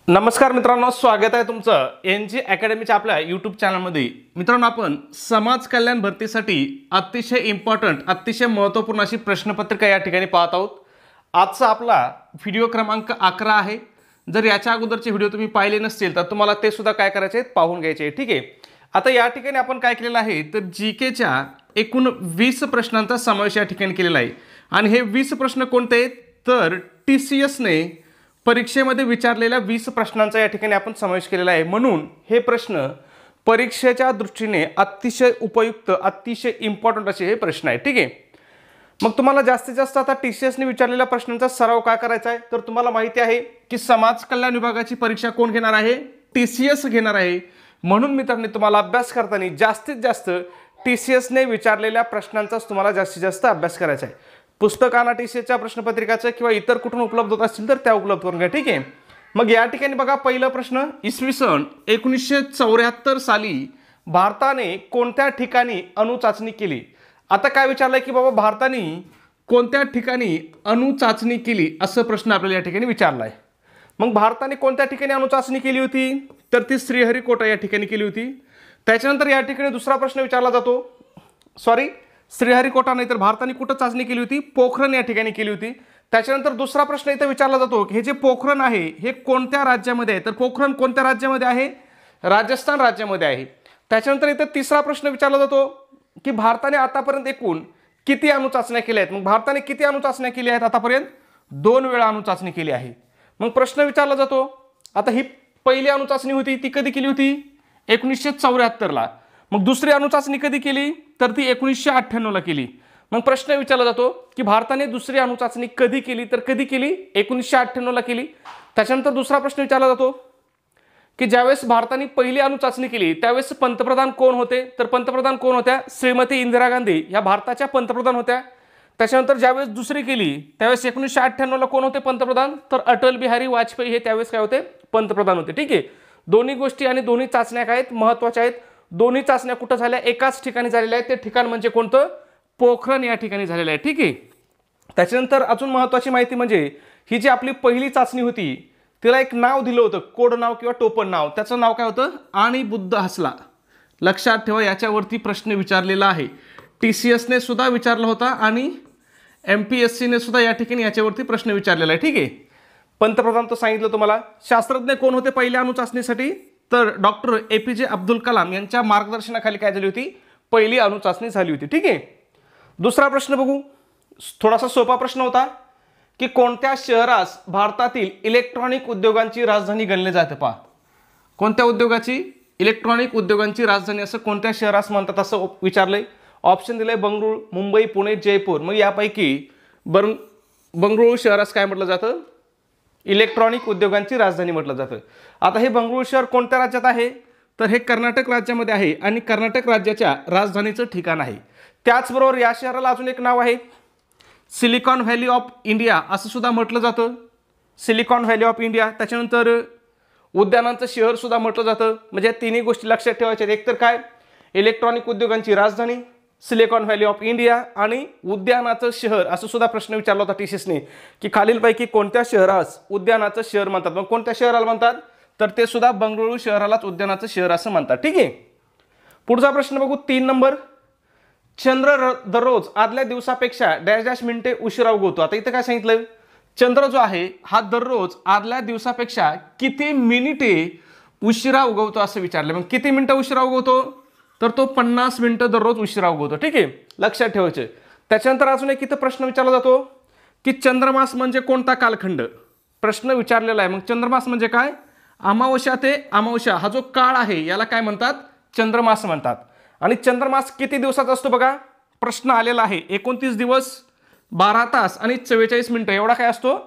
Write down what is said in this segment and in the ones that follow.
नमस्कार मित्रांनो, स्वागत आहे तुमचं एनजी अकॅडमीच्या आपल्या यूट्यूब चॅनलमध्ये। मित्रांनो, आपण समाज कल्याण भरतीसाठी अतिशय इम्पॉर्टंट अतिशय महत्त्वपूर्ण अशी प्रश्नपत्रिका या ठिकाणी पाहत आहोत। आजचा आपला व्हिडिओ क्रमांक 11 आहे। जर याच्या अगोदरचे व्हिडिओ तुम्ही पाहिले नसतील तर तुम्हाला ते सुद्धा काय करायचे आहेत, पाहून घ्यायचे आहे। ठीक आहे, आता या ठिकाणी आपण काय केलेलं आहे तर जीकेच्या एकूण 20 प्रश्नांचा समावेश या ठिकाणी केलेला आहे। आणि हे 20 प्रश्न कोणते आहेत तर TCS ने परीक्षेमध्ये विचारलेल्या 20 प्रश्नांचा या ठिकाणी आपण समावेश केलेला आहे। म्हणून हे प्रश्न परीक्षेच्या दृष्टीने अतिशय उपयुक्त अतिशय इम्पॉर्टंट असे हे प्रश्न आहेत। ठीक आहे, मग तुम्हाला जास्तीत जास्त आता TCS ने विचारलेल्या प्रश्नांचा सराव काय करायचा आहे तर तुम्हाला माहिती आहे की समाज कल्याण विभागाची परीक्षा कोण घेणार आहे, TCS घेणार आहे। म्हणून मित्रांनो, तुम्हाला अभ्यास करताना जास्तीत जास्त TCS ने विचारलेल्या प्रश्नांचाच तुम्हाला जास्तीत जास्त अभ्यास करायचा आहे। पुस्तकांना TCSच्या प्रश्नपत्रिकाचं किंवा इतर कुठून उपलब्ध होत असतील तर त्या उपलब्ध करून घ्या। ठीक आहे, मग या ठिकाणी बघा, पहिला प्रश्न, इसवी सन 1974 साली भारताने कोणत्या ठिकाणी अणुचाचणी केली। आता काय विचारलंय की बाबा भारताने कोणत्या ठिकाणी अणुचाचणी केली असं प्रश्न आपल्याला या ठिकाणी विचारलाय। मग भारताने कोणत्या ठिकाणी अणुचाचणी केली होती तर ती श्रीहरिकोटा या ठिकाणी केली होती। त्याच्यानंतर या ठिकाणी दुसरा प्रश्न विचारला जातो, श्रीहरिकोटा नाही तर भारताने कुठं चाचणी केली होती, पोखरण या ठिकाणी केली होती। त्याच्यानंतर दुसरा प्रश्न इथे विचारला जातो की हे जे पोखरण आहे हे कोणत्या राज्यामध्ये आहे तर पोखरण कोणत्या राज्यामध्ये आहे, राजस्थान राज्यामध्ये आहे। त्याच्यानंतर इथे तिसरा प्रश्न विचारला जातो की भारताने आतापर्यंत एकूण किती अणुचाचण्या केल्या आहेत। मग भारताने किती अणुचाचण्या केल्या आहेत आतापर्यंत, 2 वेळा अणुचाचणी केली आहे। मग प्रश्न विचारला जातो, आता ही पहिली अणुचाचणी होती ती कधी केली होती, 1974 ला। मग दुसरी अणुचाचणी कधी केली तर ती 1998 ला केली। मग प्रश्न विचारला जातो की भारताने दुसरी अणुचाचणी कधी केली तर कधी केली, 1998 ला केली। त्याच्यानंतर दुसरा प्रश्न विचारला जातो की ज्यावेळेस भारताने पहिली अणुचाचणी केली त्यावेळेस पंतप्रधान कोण होते तर पंतप्रधान कोण होत्या, श्रीमती इंदिरा गांधी या भारताच्या पंतप्रधान होत्या। त्याच्यानंतर ज्यावेळेस दुसरी केली त्यावेळेस 1998 ला कोण होते पंतप्रधान तर अटल बिहारी वाजपेयी हे त्यावेळेस काय होते, पंतप्रधान होते। ठीक आहे, दोन्ही गोष्टी आणि दोन्ही चाचण्या काय आहेत, महत्त्वाच्या आहेत। दोन्ही चाचण्या कुठं झाल्या, एकाच ठिकाणी झालेल्या आहेत। ते ठिकाण म्हणजे कोणतं, पोखरण या ठिकाणी झालेलं आहे। ठीक आहे, त्याच्यानंतर अजून महत्त्वाची माहिती म्हणजे ही जी आपली पहिली चाचणी होती तिला एक नाव दिलं होतं, कोड नाव किंवा टोपण नाव। त्याचं नाव काय होतं, आणि बुद्ध हसला। लक्षात ठेवा, याच्यावरती प्रश्न विचारलेला आहे। TCS ने सुद्धा विचारला होता आणि MPSC ने सुद्धा या ठिकाणी याच्यावरती प्रश्न विचारलेला आहे। ठीक आहे, पंतप्रधान तर सांगितलं तुम्हाला। शास्त्रज्ञ कोण होते पहिल्या अणुचाचणीसाठी तर डॉक्टर APJ अब्दुल कलाम यांच्या मार्गदर्शनाखाली काय झाली होती, पहिली अणुचाचणी झाली होती। ठीक आहे, दुसरा प्रश्न बघू, थोडासा सोपा प्रश्न होता की कोणत्या शहरास भारतातील इलेक्ट्रॉनिक उद्योगांची राजधानी गणले जाते। पहा, कोणत्या उद्योगाची, इलेक्ट्रॉनिक उद्योगांची राजधानी असं कोणत्या शहरास म्हणतात असं विचारलंय। ऑप्शन दिले बंगळुरू, मुंबई, पुणे, जयपूर। मग यापैकी बंगळुरू शहरास काय म्हटलं जातं, इलेक्ट्रॉनिक उद्योगांची राजधानी म्हटलं जातं। आता हे बंगळुरू शहर कोणत्या राज्यात आहे तर हे कर्नाटक राज्यामध्ये आहे आणि कर्नाटक राज्याच्या राजधानीचं ठिकाण आहे। त्याचबरोबर या शहराला अजून एक नाव आहे, सिलिकॉन व्हॅली ऑफ इंडिया असं सुद्धा म्हटलं जातं, सिलिकॉन व्हॅली ऑफ इंडिया। त्याच्यानंतर उद्यानांचं शहर सुद्धा म्हटलं जातं। म्हणजे तिन्ही गोष्टी लक्षात ठेवायच्या, एक तर काय, इलेक्ट्रॉनिक उद्योगांची राजधानी, सिलिकॉन व्हॅली ऑफ इंडिया आणि उद्यानाचं शहर असं सुद्धा प्रश्न विचारला होता TCS ने की खालीलपैकी कोणत्या शहरास उद्यानाचं शहर म्हणतात। मग कोणत्या शहराला म्हणतात तर ते सुद्धा बंगळुरू शहरालाच उद्यानाचं शहर असं म्हणतात। ठीक आहे, पुढचा प्रश्न बघू, 3 नंबर, चंद्र दररोज आदल्या दिवसापेक्षा डॅश मिनिटे उशिरा उगवतो। आता इथे काय सांगितलं, चंद्र जो आहे हा दररोज आदल्या दिवसापेक्षा किती मिनिटे उशिरा उगवतो असं विचारलं। मग किती मिनिटं उशिरा उगवतो तर तो 50 मिनिटं दररोज उशिरा उगवतो। ठीक आहे, लक्षात ठेवायचं। त्याच्यानंतर अजून एक इथं प्रश्न विचारला जातो की चंद्रमास म्हणजे कोणता कालखंड, प्रश्न विचारलेला आहे। मग चंद्रमास म्हणजे काय, अमावस्या ते अमावस्या हा जो काळ आहे याला काय म्हणतात, चंद्रमास म्हणतात। आणि चंद्रमास किती दिवसाचा असतो बघा, प्रश्न आलेला आहे, 29 दिवस 12 तास आणि 44 मिनिटं एवढा काय असतो,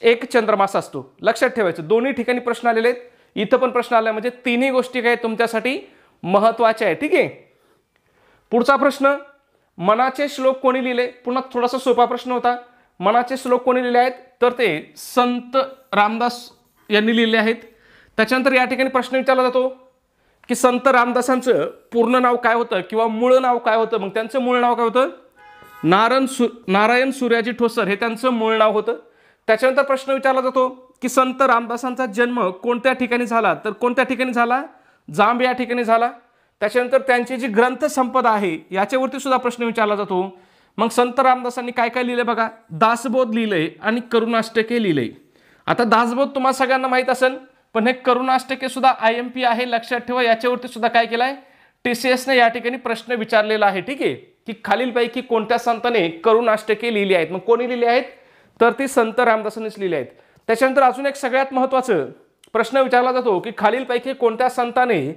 एक चंद्रमास असतो। लक्षात ठेवायचं, दोन्ही ठिकाणी प्रश्न आलेले आहेत, इथं पण प्रश्न आला, म्हणजे तिन्ही गोष्टी काय तुमच्यासाठी महत्वाच्या आहे। ठीक आहे, पुढचा प्रश्न, मनाचे श्लोक कोणी लिहिले। पुन्हा थोडासा सोपा प्रश्न होता, मनाचे श्लोक कोणी लिहिले आहेत तर ते संत रामदास यांनी लिहिले आहेत। त्याच्यानंतर या ठिकाणी प्रश्न विचारला जातो की संत रामदासांचं पूर्ण नाव काय होतं किंवा मूळ नाव काय होतं। मग त्यांचं मूळ नाव काय होतं, नारायण सूर्याजी ठोसर हे त्यांचं मूळ नाव होतं। त्याच्यानंतर प्रश्न विचारला जातो की संत रामदासांचा जन्म कोणत्या ठिकाणी झाला, तर कोणत्या ठिकाणी झाला, जांब या ठिकाणी झाला. त्याच्यानंतर त्यांची जी ग्रंथसंपदा आहे याच्यावरती सुद्धा प्रश्न विचारला जातो. मग संत रामदासांनी काय काय लिहिलंय बघा, दासबोध लिहिलंय आणि करुणाष्टके लिहिलंय. आता दासबोध तुम्हाला सगळ्यांना माहीत असेल, पण हे करुणाष्टके सुद्धा IMP आहे, लक्षात ठेवा. याच्यावरती सुद्धा काय केलंय, TCSने या ठिकाणी प्रश्न विचारलेला आहे. ठीक आहे, की खालीलपैकी कोणत्या संतांनी करुणाष्टके लिहिली आहेत. मग कोणी लिहिली आहेत, तर ती संत रामदासांनीच लिहिली आहेत. त्याच्यानंतर अजून एक सगळ्यात महत्त्वाचं प्रश्न विचारला जातो की खालीलपैकी कोणत्या संतांनी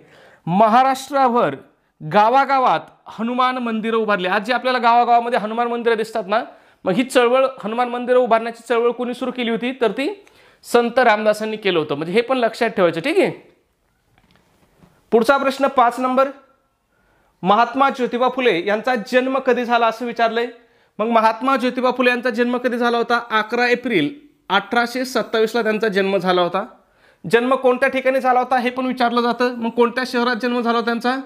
महाराष्ट्राभर गावागावात हनुमान मंदिरं उभारली. आज जी आपल्याला गावागावामध्ये हनुमान मंदिरं दिसतात ना, मग ही चळवळ, हनुमान मंदिरं उभारण्याची चळवळ कोणी सुरू केली होती, तर ती संत रामदासांनी केलं होतं. म्हणजे हे पण लक्षात ठेवायचं. ठीक आहे. पुढचा प्रश्न 5 नंबर, महात्मा ज्योतिबा फुले यांचा जन्म कधी झाला असं विचारलंय. मग महात्मा ज्योतिबा फुले यांचा जन्म कधी झाला होता, 11 एप्रिल 1827ला त्यांचा जन्म झाला होता. जन्म कोणत्या ठिकाणी झाला होता हे पण विचारलं जातं. मग कोणत्या शहरात जन्म झाला होता त्यांचा,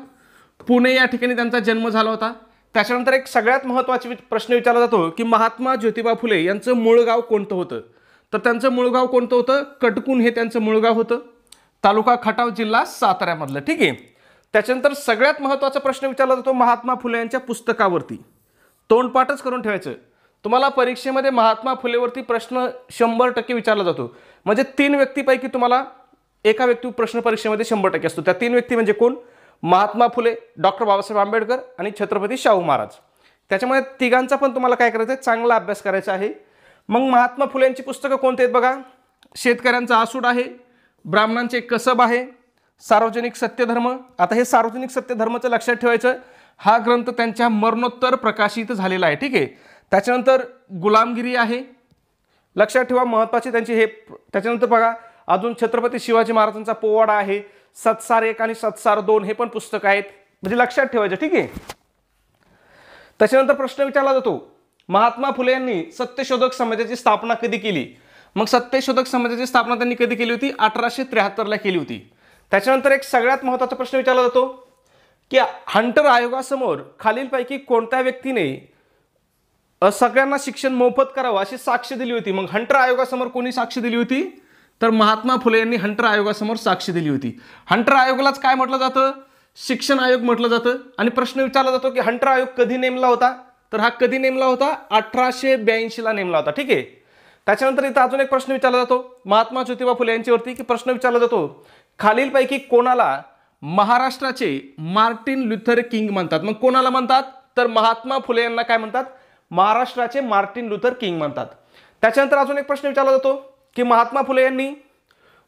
पुणे या ठिकाणी त्यांचा जन्म झाला होता. त्याच्यानंतर एक सगळ्यात महत्त्वाचा प्रश्न विचारला जातो की महात्मा ज्योतिबा फुले यांचं मूळ गाव कोणतं होतं, तर त्यांचं मूळ गाव कोणतं होतं, कटकून हे त्यांचं मूळ गाव होतं, तालुका खटाव, जिल्हा साताऱ्यामधलं. ठीक आहे. त्याच्यानंतर सगळ्यात महत्त्वाचा प्रश्न विचारला जातो महात्मा फुले यांच्या पुस्तकावरती. तोंडपाठच करून ठेवायचं. तुम्हाला परीक्षेमध्ये महात्मा फुलेवरती प्रश्न 100% विचारला जातो. म्हणजे 3 व्यक्तीपैकी तुम्हाला एका व्यक्ती प्रश्न परीक्षेमध्ये 100% असतो. त्या 3 व्यक्ती म्हणजे कोण, महात्मा फुले, डॉक्टर बाबासाहेब आंबेडकर आणि छत्रपती शाहू महाराज. त्याच्यामुळे तिघांचा पण तुम्हाला काय करायचं आहे, चांगला अभ्यास करायचा आहे. मग महात्मा फुले यांची पुस्तकं कोणती आहेत बघा, शेतकऱ्यांचा आसूड आहे, ब्राह्मणांचे कसब आहे, सार्वजनिक सत्यधर्म. आता हे सार्वजनिक सत्यधर्माचं लक्षात ठेवायचं, हा ग्रंथ त्यांच्या मरणोत्तर प्रकाशित झालेला आहे. ठीक आहे. त्याच्यानंतर गुलामगिरी आहे, लक्षात ठेवा, महत्त्वाची त्यांची हे. त्याच्यानंतर बघा अजून छत्रपती शिवाजी महाराजांचा पोवाडा आहे, सत्सार 1 आणि सत्सार 2 हे पण पुस्तक आहेत, म्हणजे लक्षात ठेवायचं. ठीक आहे. त्याच्यानंतर प्रश्न विचारला जातो महात्मा फुले यांनी सत्यशोधक समाजाची स्थापना कधी केली. मग सत्यशोधक समाजाची स्थापना त्यांनी कधी केली होती, 1873ला केली होती. त्याच्यानंतर एक सगळ्यात महत्त्वाचा प्रश्न विचारला जातो की हंटर आयोगासमोर खालीलपैकी कोणत्या व्यक्तीने सगळ्यांना शिक्षण मोफत करावं अशी साक्ष दिली होती. मग हंटर आयोगासमोर कोणी साक्ष दिली होती, तर महात्मा फुले यांनी हंटर आयोगासमोर साक्ष दिली होती. हंटर आयोगालाच काय म्हटलं जातं, शिक्षण आयोग म्हटलं जातं. आणि प्रश्न विचारला जातो की हंटर आयोग कधी नेमला होता, तर हा कधी नेमला होता, 1882ला नेमला होता. ठीक आहे. त्याच्यानंतर इथं अजून एक प्रश्न विचारला जातो महात्मा ज्योतिबा फुले यांच्यावरती, की प्रश्न विचारला जातो खालीलपैकी कोणाला महाराष्ट्राचे मार्टिन लुथर किंग म्हणतात. मग कोणाला म्हणतात, तर महात्मा फुले यांना काय म्हणतात, महाराष्ट्राचे मार्टिन लुथर किंग म्हणतात. त्याच्यानंतर अजून एक प्रश्न विचारला जातो की महात्मा फुले यांनी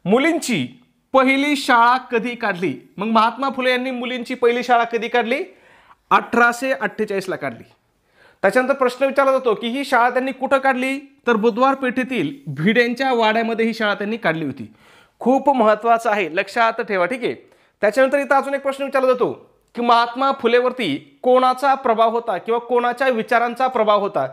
मुलींची पहिली शाळा कधी काढली. मग महात्मा फुले यांनी मुलींची पहिली शाळा कधी काढली, 1848ला काढली. त्याच्यानंतर प्रश्न विचारला जातो की ही शाळा त्यांनी कुठं काढली, तर बुधवार पेठेतील भिड्यांच्या वाड्यामध्ये ही शाळा त्यांनी काढली होती. खूप महत्त्वाचं आहे, लक्षात ठेवा. ठीक आहे. त्याच्यानंतर इथं अजून एक प्रश्न विचारला जातो की महात्मा फुलेवरती कोणाचा प्रभाव होता किंवा कोणाच्या विचारांचा प्रभाव होता.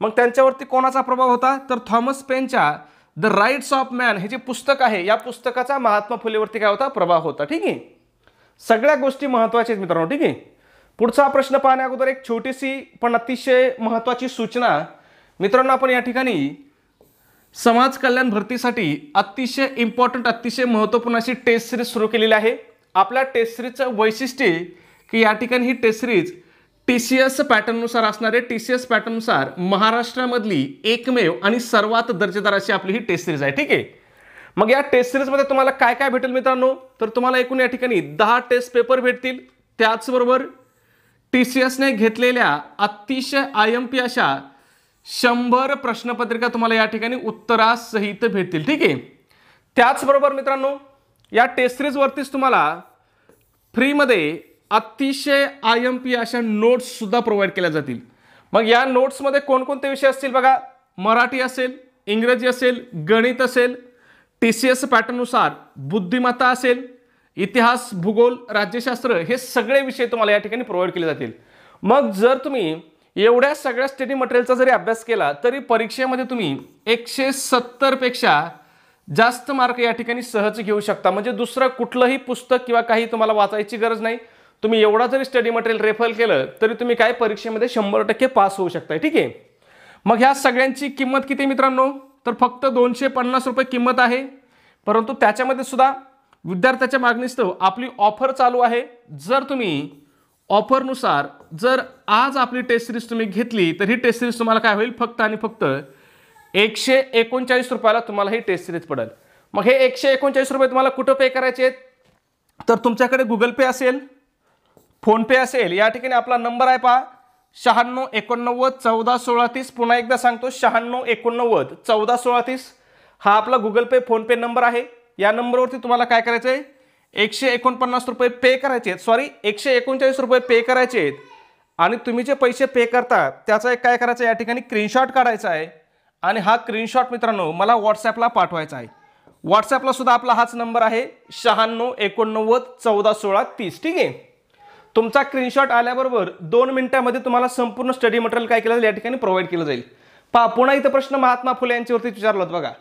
मग त्यांच्यावरती कोणाचा प्रभाव होता, तर थॉमस पेनच्या द राईट्स ऑफ मॅन हे जे पुस्तक आहे, या पुस्तकाचा महात्मा फुलेवरती काय होता, प्रभाव होता. ठीक आहे. सगळ्या गोष्टी महत्त्वाच्या आहेत मित्रांनो. ठीक आहे. पुढचा प्रश्न पाहण्या अगोदर एक छोटीशी पण अतिशय महत्त्वाची सूचना मित्रांनो, आपण या ठिकाणी समाज कल्याण भरतीसाठी अतिशय इम्पॉर्टंट, अतिशय महत्त्वपूर्ण अशी टेस्ट सिरीज सुरू केलेली आहे. आपल्या टेस्ट सिरीजचं वैशिष्ट्य की या ठिकाणी ही टेस्ट सिरीज TCS पॅटर्ननुसार असणारे, TCS पॅटर्ननुसार महाराष्ट्रामधली एकमेव आणि सर्वात दर्जेदार अशी आपली ही टेस्ट सिरीज आहे. ठीक आहे. मग या टेस्ट सिरीजमध्ये तुम्हाला काय काय भेटेल मित्रांनो, तर तुम्हाला एकूण या ठिकाणी 10 टेस्ट पेपर भेटतील. त्याचबरोबर TCSने घेतलेल्या अतिशय IMP अशा 100 प्रश्नपत्रिका तुम्हाला या ठिकाणी उत्तरासहित भेटतील. ठीक आहे. त्याचबरोबर मित्रांनो, या टेस्ट सिरीजवरतीच तुम्हाला फ्रीमध्ये अतिशय IMP अशा नोट्स सुद्धा प्रोव्हाइड केल्या जातील. मग या नोट्समध्ये कोणकोणते विषय असतील बघा, मराठी असेल, इंग्रजी असेल, गणित असेल, TCS पॅटर्ननुसार बुद्धिमत्ता असेल, इतिहास, भूगोल, राज्यशास्त्र, हे सगळे विषय तुम्हाला या ठिकाणी प्रोव्हाइड केले जातील. मग जर तुम्ही एवढ्या सगळ्या स्टडी मटेरियलचा जरी अभ्यास केला तरी परीक्षेमध्ये तुम्ही 170 पेक्षा जास्त मार्क या ठिकाणी सहज घेऊ शकता. म्हणजे दुसरं कुठलंही पुस्तक किंवा काही तुम्हाला वाचायची गरज नाही. तुम्ही एवढा जरी स्टडी मटेरियल रेफर केलं तरी तुम्ही काय परीक्षेमध्ये 100% पास होऊ शकताय. ठीक आहे. मग ह्या सगळ्यांची किंमत किती मित्रांनो, तर फक्त 250 रुपये किंमत आहे, परंतु त्याच्यामध्ये सुद्धा विद्यार्थ्याच्या मागणीस्तव आपली ऑफर चालू आहे. जर तुम्ही ऑफरनुसार जर आज आपली टेस्ट सिरीज तुम्ही घेतली तर ही टेस्ट सिरीज तुम्हाला काय होईल, फक्त आणि फक्त 139 रुपयाला तुम्हाला ही टेस्ट सिरीज पडेल. मग हे 139 रुपये तुम्हाला कुठं पे करायचे आहेत, तर तुमच्याकडे गुगल पे असेल, फोनपे असेल, या ठिकाणी आपला नंबर आहे पहा 96 89 14 16 30. पुन्हा एकदा सांगतो 96 89 14 16 30 हा आपला गुगल पे फोनपे नंबर आहे. या नंबरवरती तुम्हाला काय करायचं आहे, 149 रुपये पे करायचे आहेत, सॉरी 139 रुपये पे करायचे आहेत. आणि तुम्ही जे पैसे पे करता त्याचा एक काय करायचं, या ठिकाणी स्क्रीनशॉट काढायचा आहे आणि हा स्क्रीनशॉट मित्रांनो मला व्हॉट्सॲपला पाठवायचा आहे. व्हॉट्सॲपला सुद्धा आपला हाच नंबर आहे 96 89 14 16 30. ठीक आहे. तुमचा स्क्रीनशॉट आल्याबरोबर 2 मिनिटांमध्ये तुम्हाला संपूर्ण स्टडी मटेरियल काय केलं जाईल, या ठिकाणी प्रोव्हाइड केलं जाईल. पहा पुन्हा इथं प्रश्न महात्मा फुले यांच्यावरती विचारला होता बघा.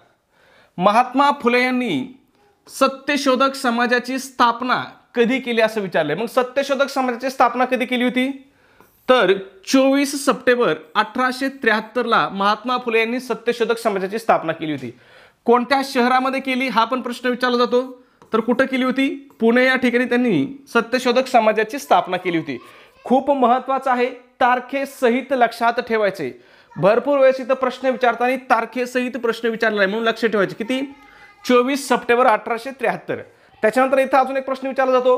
महात्मा फुले यांनी सत्यशोधक समाजाची स्थापना कधी केली असं विचारलंय. मग सत्यशोधक समाजाची स्थापना कधी केली होती, तर 24 सप्टेंबर 1873ला महात्मा फुले यांनी सत्यशोधक समाजाची स्थापना केली होती. कोणत्या शहरामध्ये केली हा पण प्रश्न विचारला जातो, तर कुठं केली होती, पुणे या ठिकाणी त्यांनी सत्यशोधक समाजाची स्थापना केली होती. खूप महत्त्वाचं आहे, तारखेसहित लक्षात ठेवायचे. भरपूर वेळेस इथं प्रश्न विचारताना तारखेसहित प्रश्न विचारला आहे म्हणून लक्ष ठेवायचे. किती, 24 सप्टेंबर 1873. त्याच्यानंतर इथं अजून एक प्रश्न विचारला जातो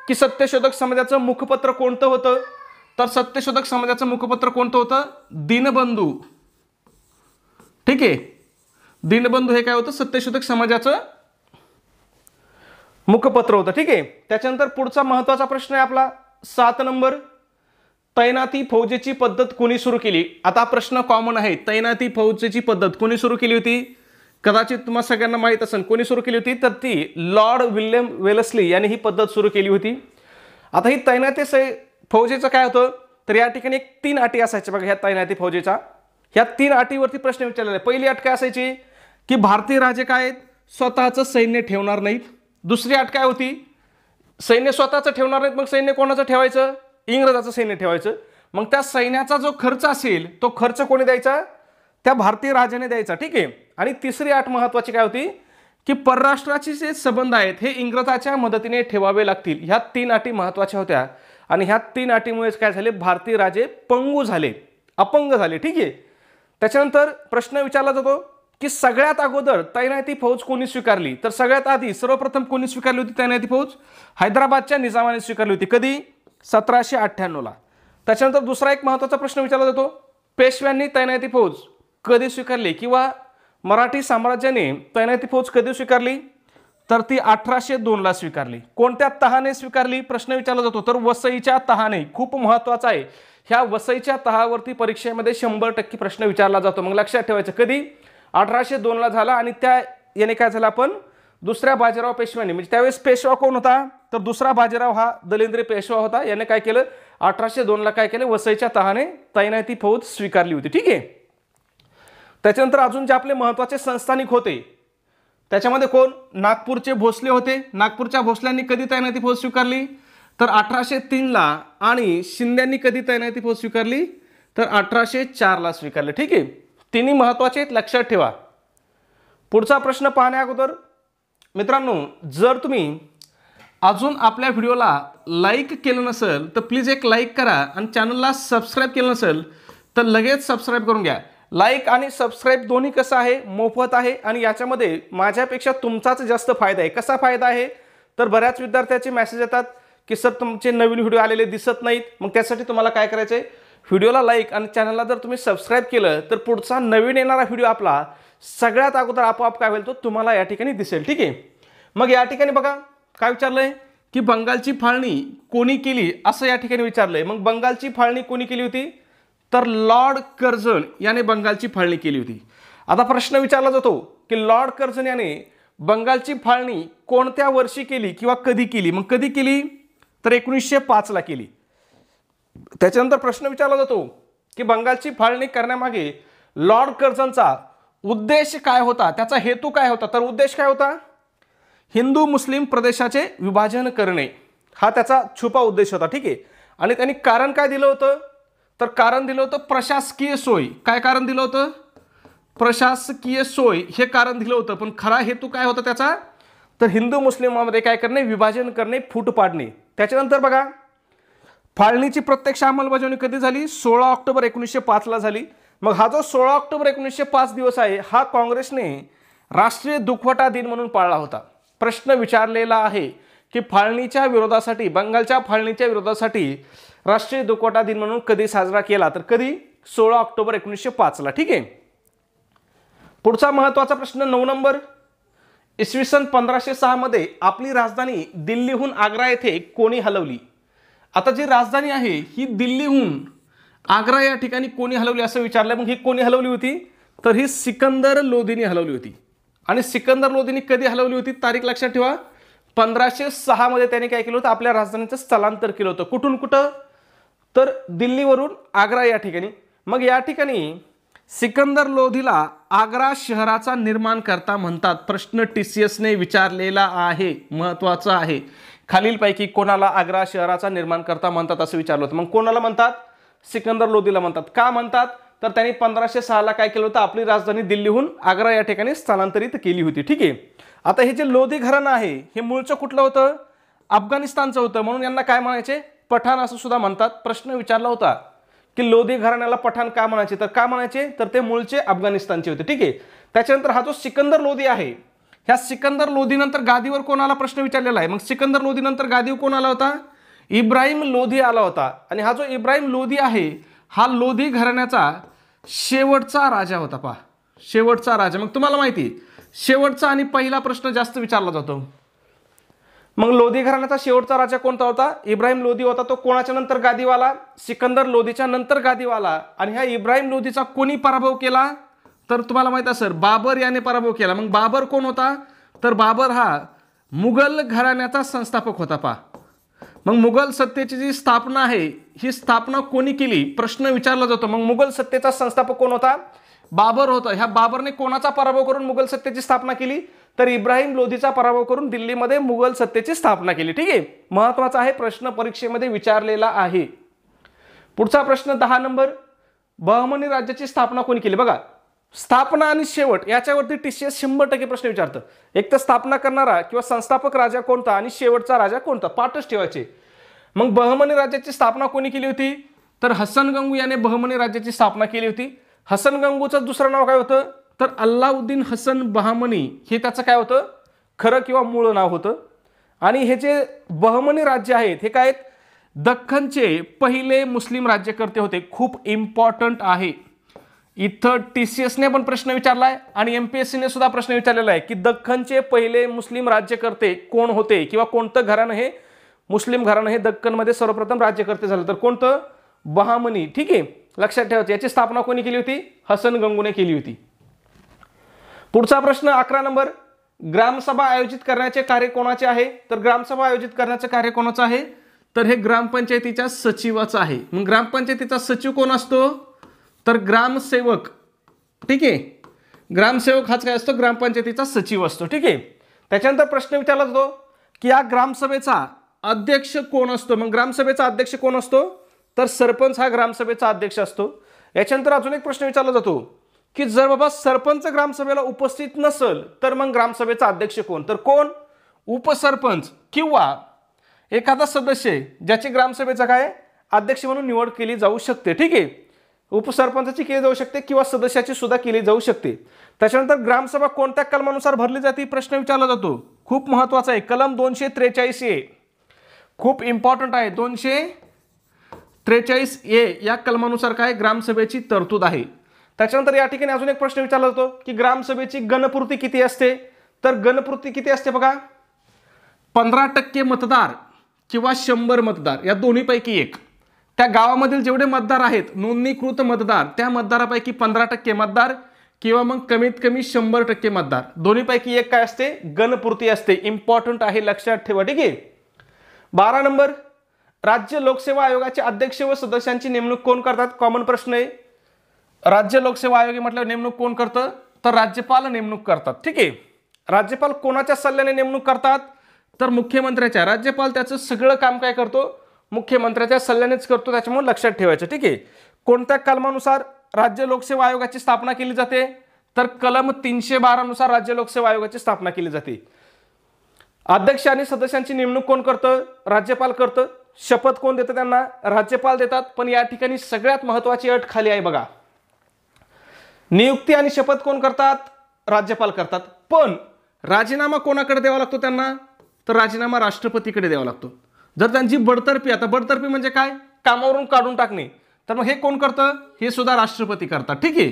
की सत्यशोधक समाजाचं मुखपत्र कोणतं होतं, तर सत्यशोधक समाजाचं मुखपत्र कोणतं होतं, दीनबंधू. ठीक आहे, दीनबंधू हे काय होतं, सत्यशोधक समाजाचं मुखपत्र होतं. ठीक आहे. त्याच्यानंतर पुढचा महत्त्वाचा प्रश्न आहे आपला 7 नंबर, तैनाती फौजेची पद्धत कोणी सुरू केली. आता प्रश्न कॉमन आहे, तैनाती फौजेची पद्धत कोणी सुरू केली होती, कदाचित तुम्हाला सगळ्यांना माहित असेल कोणी सुरू केली होती, तर ती लॉर्ड विल्यम वेलस्ली यांनी ही पद्धत सुरू केली होती. आता ही तैनाती फौजेचं काय होतं, तर या ठिकाणी 3 अटी असायच्या बघा ह्या तैनाती फौजेच्या. ह्या 3 अटीवरती प्रश्न विचारलेला आहे. पहिली अट काय असायची की भारतीय राजे काय आहेत, स्वतःचं सैन्य ठेवणार नाहीत. दुसरी अट काय होती, सैन्य स्वतःचं ठेवणार नाहीत, मग सैन्य कोणाचं ठेवायचं, इंग्रजाचं सैन्य ठेवायचं. मग त्या सैन्याचा जो खर्च असेल तो खर्च कोणी द्यायचा, त्या भारतीय राजाने द्यायचा. ठीक आहे. आणि तिसरी अट महत्त्वाची काय होती की परराष्ट्राचे जे संबंध आहेत हे इंग्रजाच्या मदतीने ठेवावे लागतील. ह्या 3 अटी महत्त्वाच्या होत्या आणि ह्या 3 अटीमुळेच काय झाले, भारतीय राजे पंगू झाले, अपंग झाले. ठीक आहे. त्याच्यानंतर प्रश्न विचारला जातो की सगळ्यात अगोदर तैनाती फौज कोणी स्वीकारली, तर सगळ्यात आधी सर्वप्रथम कोणी स्वीकारली होती तैनाती फौज, हैदराबादच्या निजामाने स्वीकारली होती. कधी, 1798ला. त्याच्यानंतर दुसरा एक महत्त्वाचा प्रश्न विचारला जातो, पेशव्यांनी तैनाती फौज कधी स्वीकारली किंवा मराठी साम्राज्याने तैनाती फौज कधी स्वीकारली, तर ती 1802ला स्वीकारली. कोणत्या तहाने स्वीकारली प्रश्न विचारला जातो, तर वसईच्या तहाने. खूप महत्त्वाचा आहे, ह्या वसईच्या तहावरती परीक्षेमध्ये 100% प्रश्न विचारला जातो. मग लक्षात ठेवायचं, कधी, 1802ला झाला. आणि त्या याने काय झालं, आपण दुसऱ्या बाजीराव पेशव्यांनी, म्हणजे त्यावेळेस पेशवा कोण होता, तर दुसरा बाजीराव हा दलिंद्री पेशवा होता. याने काय केलं, 1802ला काय केलं, वसईच्या तहाने तैनाती फौज स्वीकारली होती. ठीक आहे. त्याच्यानंतर अजून जे आपले महत्त्वाचे संस्थानिक होते त्याच्यामध्ये कोण, नागपूरचे भोसले होते. नागपूरच्या भोसल्यांनी कधी तैनाती फौज स्वीकारली, तर 1803ला. आणि शिंद्यांनी कधी तैनाती फौज स्वीकारली, तर 1804ला स्वीकारली. ठीक आहे. तिन्ही महत्त्वाचे आहेत, लक्षात ठेवा. पुढचा प्रश्न पाहण्या अगोदर मित्रांनो, जर तुम्ही अजून आपल्या व्हिडिओला लाईक केलं नसेल तर प्लीज एक लाईक करा आणि चॅनलला सबस्क्राईब केलं नसेल तर लगेच सबस्क्राईब करून घ्या. लाईक आणि सबस्क्राईब दोन्ही कसं आहे, मोफत आहे आणि याच्यामध्ये माझ्यापेक्षा तुमचाच जास्त फायदा आहे. कसा फायदा आहे, तर बऱ्याच विद्यार्थ्यांचे मेसेज येतात की सर तुमचे नवीन व्हिडिओ आलेले दिसत नाहीत. मग त्यासाठी तुम्हाला काय करायचं आहे, व्हिडिओला लाईक आणि चॅनलला जर तुम्ही सबस्क्राईब केलं तर पुढचा नवीन येणारा व्हिडिओ आपला सगळ्यात अगोदर आपोआप काय होईल, तो तुम्हाला या ठिकाणी दिसेल. ठीक आहे. मग या ठिकाणी बघा काय विचारलंय की बंगालची फाळणी कोणी केली असं या ठिकाणी विचारलंय. मग बंगालची फाळणी कोणी केली होती, तर लॉर्ड कर्झन याने बंगालची फाळणी केली होती. आता प्रश्न विचारला जातो की लॉर्ड कर्झन याने बंगालची फाळणी कोणत्या वर्षी केली किंवा कधी केली. मग कधी केली, तर 1905ला केली. त्याच्यानंतर प्रश्न विचारला जातो की बंगालची फाळणी करण्यामागे लॉर्ड कर्झनचा उद्देश काय होता, त्याचा हेतू काय होता, तर उद्देश काय होता, हिंदू मुस्लिम प्रदेशाचे विभाजन करणे हा त्याचा छुपा उद्देश होता. ठीक आहे. आणि त्यांनी कारण काय दिलं होतं, तर कारण दिलं होतं प्रशासकीय सोय. काय कारण दिलं होतं, प्रशासकीय सोय हे कारण दिलं होतं, पण खरा हेतू काय होता त्याचा, तर हिंदू मुस्लिमांमध्ये काय करणे, विभाजन करणे, फूट पाडणे. त्याच्यानंतर बघा, फाळणीची प्रत्यक्ष अंमलबजावणी कधी झाली, 16 ऑक्टोबर 1905 ला झाली. मग हा जो 16 ऑक्टोबर 1905 दिवस आहे, हा काँग्रेसने राष्ट्रीय दुखवटा दिन म्हणून पाळला होता. प्रश्न विचारलेला आहे की फाळणीच्या विरोधासाठी, बंगालच्या फाळणीच्या विरोधासाठी राष्ट्रीय दुखवटा दिन म्हणून कधी साजरा केला, तर कधी, 16 ऑक्टोबर 1905 ला. ठीक आहे. पुढचा महत्वाचा प्रश्न 9 नंबर, इसवी सन 1506 मध्ये आपली राजधानी दिल्लीहून आग्रा येथे कोणी हलवली. आता जी राजधानी आहे ही दिल्लीहून आग्रा या ठिकाणी कोणी हलवली असं विचारलं. मग ही कोणी हलवली होती, तर ही सिकंदर लोधीने हलवली होती. आणि सिकंदर लोधीने कधी हलवली होती, तारीख लक्षात ठेवा, 1506 मध्ये त्याने काय केलं होतं, आपल्या राजधानीचं स्थलांतर केलं होतं. कुठून कुठं, तर दिल्लीवरून आग्रा या ठिकाणी. मग या ठिकाणी सिकंदर लोधीला आग्रा शहराचा निर्माणकर्ता म्हणतात. प्रश्न TCSने विचारलेला आहे, महत्वाचा आहे. खालीलपैकी कोणाला आग्रा शहराचा निर्माणकर्ता म्हणतात असं विचारलं होतं. मग कोणाला म्हणतात, सिकंदर लोधीला म्हणतात. का म्हणतात, तर त्यांनी 1506 ला काय केलं होतं, आपली राजधानी दिल्लीहून आग्रा या ठिकाणी स्थलांतरित केली होती. ठीक आहे. आता हे जे लोधी घराणं आहे हे मूळचं कुठलं होतं, अफगाणिस्तानचं होतं. म्हणून यांना काय म्हणायचे, पठाण असं सुद्धा म्हणतात. प्रश्न विचारला होता की लोधी घराण्याला पठाण का म्हणायचे, तर का म्हणायचे, तर ते मूळचे अफगाणिस्तानचे होते. ठीक आहे. त्याच्यानंतर हा जो सिकंदर लोधी आहे, ह्या सिकंदर लोधी नंतर गादीवर कोणाला प्रश्न विचारलेला आहे. मग सिकंदर लोधी नंतर गादीवर कोण आला होता, इब्राहिम लोधी आला होता. आणि हा जो इब्राहिम लोधी आहे हा लोधी घराण्याचा शेवटचा राजा होता. पहा, शेवटचा राजा. मग तुम्हाला माहिती शेवटचा आणि पहिला प्रश्न जास्त विचारला जातो. मग लोधी घराण्याचा शेवटचा राजा कोणता होता, इब्राहिम लोधी होता. तो कोणाच्या नंतर गादीवाला, सिकंदर लोधीच्या नंतर गादीवाला. आणि ह्या इब्राहिम लोधीचा कोणी पराभव केला, तर तुम्हाला माहित असेल, बाबर याने पराभव केला. मग बाबर कोण होता, तर बाबर हा मुघल घराण्याचा संस्थापक होता. पहा, मग मुघल सत्तेची जी स्थापना आहे ही स्थापना कोणी केली, प्रश्न विचारला जातो. मग मुघल सत्तेचा संस्थापक कोण होता, बाबर होता. ह्या बाबरने कोणाचा पराभव करून मुघल सत्तेची स्थापना केली, तर इब्राहिम लोधीचा पराभव करून दिल्लीमध्ये मुघल सत्तेची स्थापना केली. ठीक आहे. महत्वाचा आहे, प्रश्न परीक्षेमध्ये विचारलेला आहे. पुढचा प्रश्न 10 नंबर, बहमनी राज्याची स्थापना कोणी केली. बघा, स्थापना आणि शेवट याच्यावरती TCS 100% प्रश्न विचारतं. एक तर स्थापना करणारा किंवा संस्थापक राजा कोणता आणि शेवटचा राजा कोणता, पाठच ठेवायचे. मग बहमनी राज्याची स्थापना कोणी केली होती, तर हसन गंगू याने बहमनी राज्याची स्थापना केली होती. हसन गंगूचं दुसरं नाव काय होतं, तर अल्लाउद्दीन हसन बहामनी हे त्याचं काय होतं, खरं किंवा मूळ नाव होतं. आणि हे जे बहमनी राज्य आहेत हे काय आहेत, दख्खनचे पहिले मुस्लिम राज्यकर्ते होते. खूप इम्पॉर्टंट आहे. इथं TCSने पण प्रश्न विचारलाय आणि MPSCने सुद्धा प्रश्न विचारलेला आहे की दख्खनचे पहिले मुस्लिम राज्यकर्ते कोण होते, किंवा कोणतं घराणं हे मुस्लिम घराणं हे दख्खनमध्ये सर्वप्रथम राज्यकर्ते झालं, तर कोणतं, बहामनी. ठीक आहे, लक्षात ठेवायचं. याची स्थापना कोणी केली होती, हसन गंगूने केली होती. पुढचा प्रश्न 11 नंबर, ग्रामसभा आयोजित करण्याचे कार्य कोणाचे आहे, तर ग्रामसभा आयोजित करण्याचे कार्य कोणाचं आहे, तर हे ग्रामपंचायतीच्या सचिवाचं आहे. मग ग्रामपंचायतीचा सचिव कोण असतो, तर ग्रामसेवक. ठीक आहे, ग्रामसेवक हाच काय असतो, ग्रामपंचायतीचा सचिव असतो. ठीक आहे. त्याच्यानंतर प्रश्न विचारला जातो की या ग्रामसभेचा अध्यक्ष कोण असतो. मग ग्रामसभेचा अध्यक्ष कोण असतो, तर सरपंच हा ग्रामसभेचा अध्यक्ष असतो. याच्यानंतर अजून एक प्रश्न विचारला जातो की जर बाबा सरपंच ग्रामसभेला उपस्थित नसेल तर मग ग्रामसभेचा अध्यक्ष कोण, तर कोण, उपसरपंच किंवा एखादा सदस्य ज्याची ग्रामसभेचा काय अध्यक्ष म्हणून निवड केली जाऊ शकते. ठीक आहे, उपसरपंचाची केली जाऊ शकते किंवा सदस्याची सुद्धा केली जाऊ शकते. त्याच्यानंतर ग्रामसभा कोणत्या कलमानुसार भरली जाते, प्रश्न विचारला जातो. खूप महत्वाचा आहे, कलम 243A खूप इम्पॉर्टंट आहे. 243A या कलमानुसार काय ग्रामसभेची तरतूद आहे. त्याच्यानंतर या ठिकाणी अजून एक प्रश्न विचारला जातो की ग्रामसभेची गणपूर्ती किती असते, तर गणपूर्ती किती असते बघा, 15% मतदार किंवा 100 मतदार या दोन्हीपैकी एक. त्या गावामधील जेवढे मतदार आहेत, नोंदणीकृत मतदार, त्या मतदारापैकी 15% मतदार किंवा मग कमीत कमी 100% मतदार, दोन्हीपैकी एक काय असते, गणपूर्ती असते. इम्पॉर्टंट आहे, लक्षात ठेवा. ठीक आहे. 12 नंबर, राज्य लोकसेवा आयोगाचे अध्यक्ष व सदस्यांची नेमणूक कोण करतात, कॉमन प्रश्न आहे. राज्य लोकसेवा आयोग म्हटल्यावर नेमणूक कोण करतं, तर राज्यपाल नेमणूक करतात. ठीक आहे. राज्यपाल कोणाच्या सल्ल्याने नेमणूक करतात, तर मुख्यमंत्र्याच्या. राज्यपाल त्याचं सगळं काम काय करतो, मुख्यमंत्र्याच्या सल्ल्यानेच करतो. त्याच्यामुळे लक्षात ठेवायचं. ठीक आहे. कोणत्या कलमानुसार राज्य लोकसेवा आयोगाची स्थापना केली जाते, तर कलम 312 नुसार राज्य लोकसेवा आयोगाची स्थापना केली जाते. अध्यक्ष आणि सदस्यांची नेमणूक कोण करतं? राज्यपाल करतं. शपथ कोण देतं त्यांना? राज्यपाल देतात. पण या ठिकाणी सगळ्यात महत्वाची अट खाली आहे बघा, नियुक्ती आणि शपथ कोण करतात? राज्यपाल करतात. पण राजीनामा कोणाकडे द्यावा लागतो त्यांना? तर राजीनामा राष्ट्रपतीकडे द्यावा लागतो. जर त्यांची बडतर्फी, आता बडतर्फी म्हणजे काय? कामावरून काढून टाकणे, तर मग हे कोण करतं? हे सुद्धा राष्ट्रपती करतात. ठीक आहे.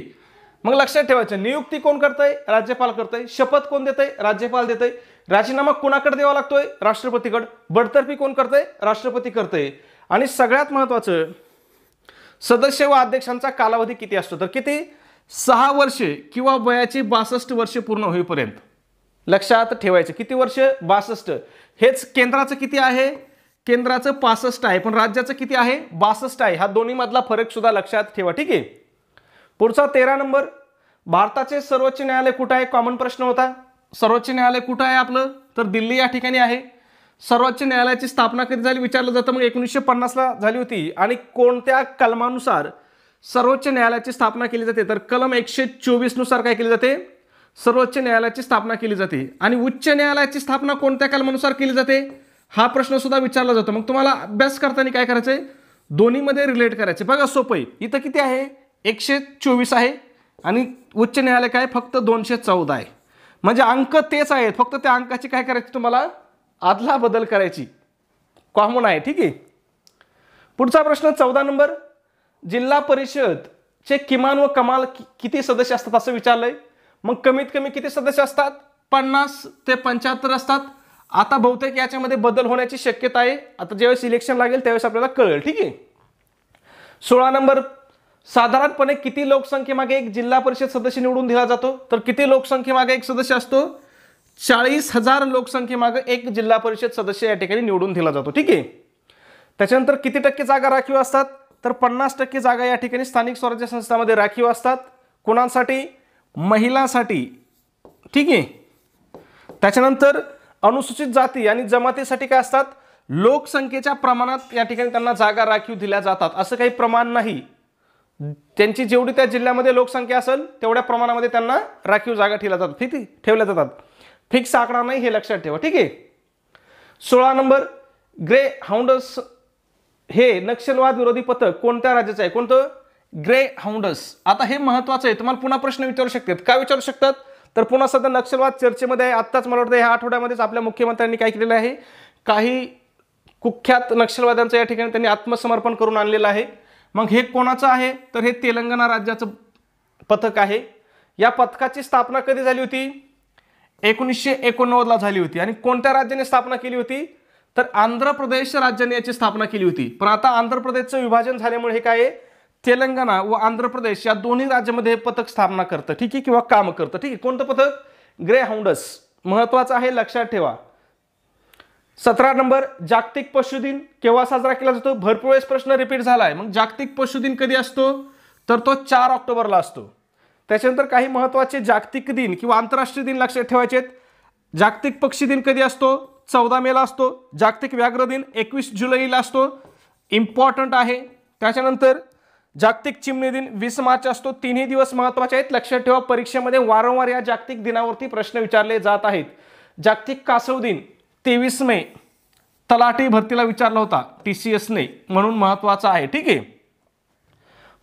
मग लक्षात ठेवायचं, नियुक्ती कोण करतंय? राज्यपाल करतंय. शपथ कोण देतंय? राज्यपाल देतंय. राजीनामा कोणाकडे द्यावा लागतोय? राष्ट्रपतीकडे. बडतर्फी कोण करतंय? राष्ट्रपती करतंय. आणि सगळ्यात महत्वाचं, सदस्य व अध्यक्षांचा कालावधी किती असतो? तर किती? 6 वर्षे किंवा वयाची 62 वर्षे पूर्ण होईपर्यंत. लक्षात ठेवायचं, किती वर्ष? 62. हेच केंद्राचं किती आहे? केंद्राचं 65 आहे, पण राज्याचं किती आहे? 62 आहे. हा दोन्ही मधला फरक सुद्धा लक्षात ठेवा. ठीक आहे. पुढचा 13 नंबर, भारताचे सर्वोच्च न्यायालय कुठं आहे? कॉमन प्रश्न होता. सर्वोच्च न्यायालय कुठं आहे आपलं? तर दिल्ली या ठिकाणी आहे. सर्वोच्च न्यायालयाची स्थापना कधी झाली विचारलं जातं. मग 1950 ला झाली होती. आणि कोणत्या कलमानुसार सर्वोच्च न्यायालयाची स्थापना केली जाते? तर कलम 124 नुसार काय केली जाते? सर्वोच्च न्यायालयाची स्थापना केली जाते. आणि उच्च न्यायालयाची स्थापना कोणत्या कलमानुसार केली जाते? हा प्रश्न सुद्धा विचारला जातो. मग तुम्हाला अभ्यास करताना काय करायचंय? दोन्हीमध्ये रिलेट करायचे. बघा सोपं आहे. इथं किती आहे? 124 आहे. आणि उच्च न्यायालय काय? फक्त 214 आहे. म्हणजे अंक तेच आहेत, फक्त त्या अंकाची काय करायची तुम्हाला? आदला बदल करायची. कॉमन आहे. ठीक आहे. पुढचा प्रश्न 14 नंबर, जिल्हा परिषदचे किमान व कमाल किती सदस्य असतात असं विचारलंय. मग कमीत कमी किती सदस्य असतात? 50 ते 75 असतात. आता बहुतेक याच्यामध्ये बदल होण्याची शक्यता आहे. आता ज्यावेळेस इलेक्शन लागेल त्यावेळेस आपल्याला कळेल. ठीक आहे. 16 नंबर, साधारणपणे किती लोकसंख्येमागे एक जिल्हा परिषद सदस्य निवडून दिला जातो? तर किती लोकसंख्येमागे एक सदस्य असतो? 40,000 लोकसंख्येमागे एक जिल्हा परिषद सदस्य या ठिकाणी निवडून दिला जातो. ठीक आहे. त्याच्यानंतर किती टक्के जागा राखीव असतात? तर 50% जागा या ठिकाणी स्थानिक स्वराज्य संस्थांमध्ये राखीव असतात. कोणासाठी? महिलांसाठी. ठीक आहे. त्याच्यानंतर अनुसूचित जाती आणि जमातीसाठी काय असतात? लोकसंख्येच्या प्रमाणात या ठिकाणी त्यांना जागा राखीव दिल्या जातात. असं काही प्रमाण नाही. त्यांची जेवढी त्या जिल्ह्यामध्ये लोकसंख्या असेल तेवढ्या प्रमाणामध्ये त्यांना राखीव जागा ठेवल्या जातात. फिक्स आकडा नाही, हे लक्षात ठेवा. ठीक आहे. 16 नंबर, ग्रे हाऊंडस हे नक्षलवाद विरोधी पथक कोणत्या राज्याचं आहे? कोणतं? ग्रे हाऊंडस. आता हे महत्वाचं आहे. तुम्हाला पुन्हा प्रश्न विचारू शकतात. काय विचारू शकतात? तर पुन्हा सध्या नक्षलवाद चर्चेमध्ये आहे. आत्ताच मला वाटतं ह्या आठवड्यामध्येच आपल्या मुख्यमंत्र्यांनी काय केलेलं आहे? काही कुख्यात नक्षलवाद्यांचं या ठिकाणी त्यांनी आत्मसमर्पण करून आणलेलं आहे. मग हे कोणाचं आहे? तर हे तेलंगणा राज्याचं पथक आहे. या पथकाची स्थापना कधी झाली होती? 1989 ला झाली होती. आणि कोणत्या राज्याने स्थापना केली होती? तर आंध्र प्रदेश राज्याने याची स्थापना केली होती. पण आता आंध्र प्रदेशचं विभाजन झाल्यामुळे हे काय आहे? तेलंगणा व आंध्र प्रदेश या दोन्ही राज्यामध्ये हे पथक स्थापना करतं. ठीक आहे, किंवा काम करतं. ठीक आहे. कोणतं पथक? ग्रे हाऊंडस. महत्वाचं आहे, लक्षात ठेवा. 17 नंबर, जागतिक पशु दिन केव्हा साजरा केला जातो? भरपूर वेळेस प्रश्न रिपीट झालाय. मग जागतिक पशु दिन कधी असतो? तर तो 4 ऑक्टोबरला असतो. त्याच्यानंतर काही महत्वाचे जागतिक दिन किंवा आंतरराष्ट्रीय दिन लक्षात ठेवायचे आहेत. जागतिक पक्षी दिन कधी असतो? 14 मेला असतो. जागतिक व्याघ्र दिन 21 जुलैला असतो. इम्पॉर्टंट आहे. त्याच्यानंतर जागतिक चिमणी दिन 20 मार्च असतो. तिन्ही दिवस महत्वाचे आहेत, लक्षात ठेवा. परीक्षेमध्ये वारंवार या जागतिक दिनावरती प्रश्न विचारले जात आहेत. जागतिक कासव दिन 23 मे तलाठी भरतीला विचारला होता TCSने, म्हणून महत्वाचा आहे. ठीक आहे.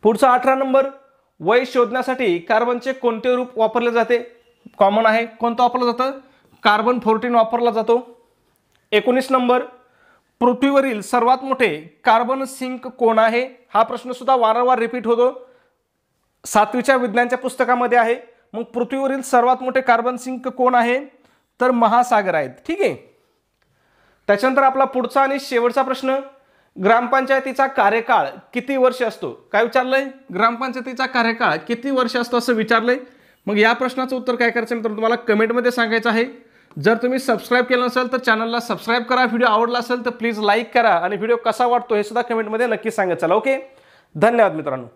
पुढचा 18 नंबर, वय शोधण्यासाठी कार्बनचे कोणते रूप वापरले जाते? कॉमन आहे. कोणतं वापरलं जातं? कार्बन 14 वापरला जातो. 19 नंबर, पृथ्वीवरील सर्वात मोठे कार्बन सिंक कोण आहे? हा प्रश्न सुद्धा वारंवार रिपीट होतो. 7वीच्या विज्ञानच्या पुस्तकामध्ये आहे. मग पृथ्वीवरील सर्वात मोठे कार्बन सिंक कोण आहे? तर महासागर आहेत. ठीक आहे. त्याच्यानंतर आपला पुढचा आणि शेवटचा प्रश्न, ग्रामपंचायतीचा कार्यकाळ किती वर्ष असतो? काय विचारलंय? ग्रामपंचायतीचा कार्यकाळ किती वर्ष असतो असं विचारलंय. मग या प्रश्नाचं उत्तर काय करायचं मित्रांनो, तुम्हाला कमेंटमध्ये सांगायचं आहे. जर तुम्ही सबस्क्राईब केलं नसेल तर चॅनलला सबस्क्राईब करा. व्हिडिओ आवडला असेल तर प्लीज लाईक करा. आणि व्हिडिओ कसा वाटतो हे सुद्धा कमेंटमध्ये नक्की सांगा. चला, ओके. धन्यवाद मित्रांनो.